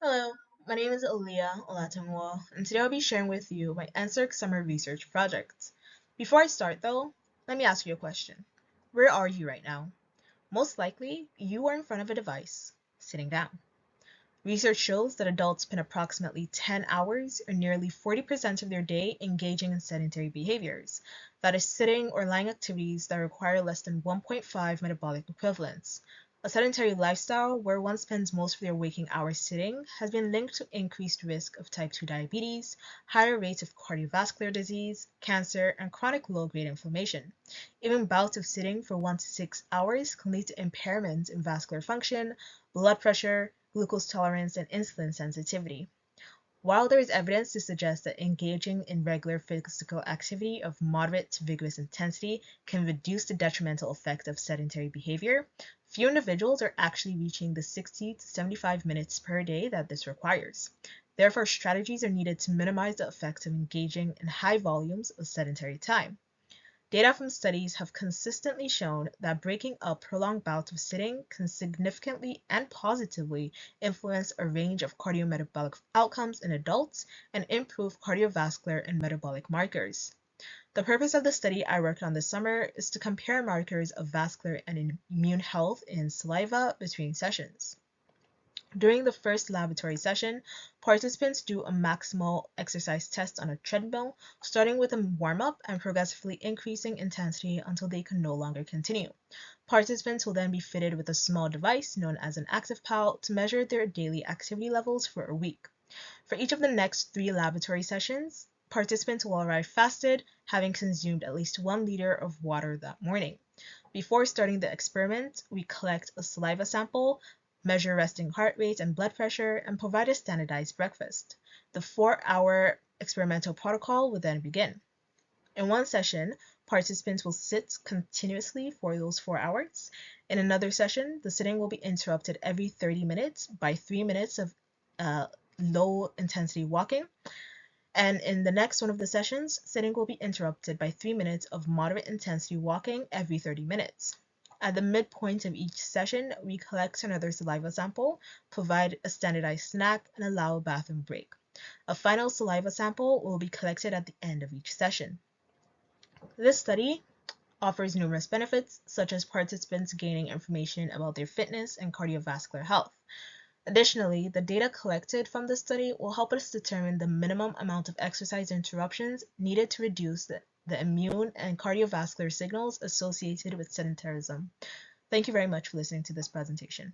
Hello, my name is Aliyat Olatinwo, and today I'll be sharing with you my NSERC summer research project. Before I start though, let me ask you a question. Where are you right now? Most likely, you are in front of a device, sitting down. Research shows that adults spend approximately 10 hours or nearly 40% of their day engaging in sedentary behaviors, that is, sitting or lying activities that require less than 1.5 metabolic equivalents. A sedentary lifestyle where one spends most of their waking hours sitting has been linked to increased risk of type 2 diabetes, higher rates of cardiovascular disease, cancer, and chronic low-grade inflammation. Even bouts of sitting for 1 to 6 hours can lead to impairments in vascular function, blood pressure, glucose tolerance, and insulin sensitivity. While there is evidence to suggest that engaging in regular physical activity of moderate to vigorous intensity can reduce the detrimental effect of sedentary behavior, few individuals are actually reaching the 60 to 75 minutes per day that this requires. Therefore, strategies are needed to minimize the effects of engaging in high volumes of sedentary time. Data from studies have consistently shown that breaking up prolonged bouts of sitting can significantly and positively influence a range of cardiometabolic outcomes in adults and improve cardiovascular and metabolic markers. The purpose of the study I worked on this summer is to compare markers of vascular and immune health in saliva between sessions. During the first laboratory session, participants do a maximal exercise test on a treadmill, starting with a warm-up and progressively increasing intensity until they can no longer continue. Participants will then be fitted with a small device known as an ActivePal to measure their daily activity levels for a week. For each of the next 3 laboratory sessions, participants will arrive fasted, having consumed at least 1 liter of water that morning. Before starting the experiment, we collect a saliva sample, measure resting heart rate and blood pressure, and provide a standardized breakfast. The 4-hour experimental protocol will then begin. In one session, participants will sit continuously for those 4 hours. In another session, the sitting will be interrupted every 30 minutes by 3 minutes of low intensity walking. And in the next one of the sessions, sitting will be interrupted by 3 minutes of moderate intensity walking every 30 minutes. At the midpoint of each session, we collect another saliva sample, provide a standardized snack, and allow a bathroom break. A final saliva sample will be collected at the end of each session. This study offers numerous benefits, such as participants gaining information about their fitness and cardiovascular health. Additionally, the data collected from the study will help us determine the minimum amount of exercise interruptions needed to reduce the immune and cardiovascular signals associated with sedentarism. Thank you very much for listening to this presentation.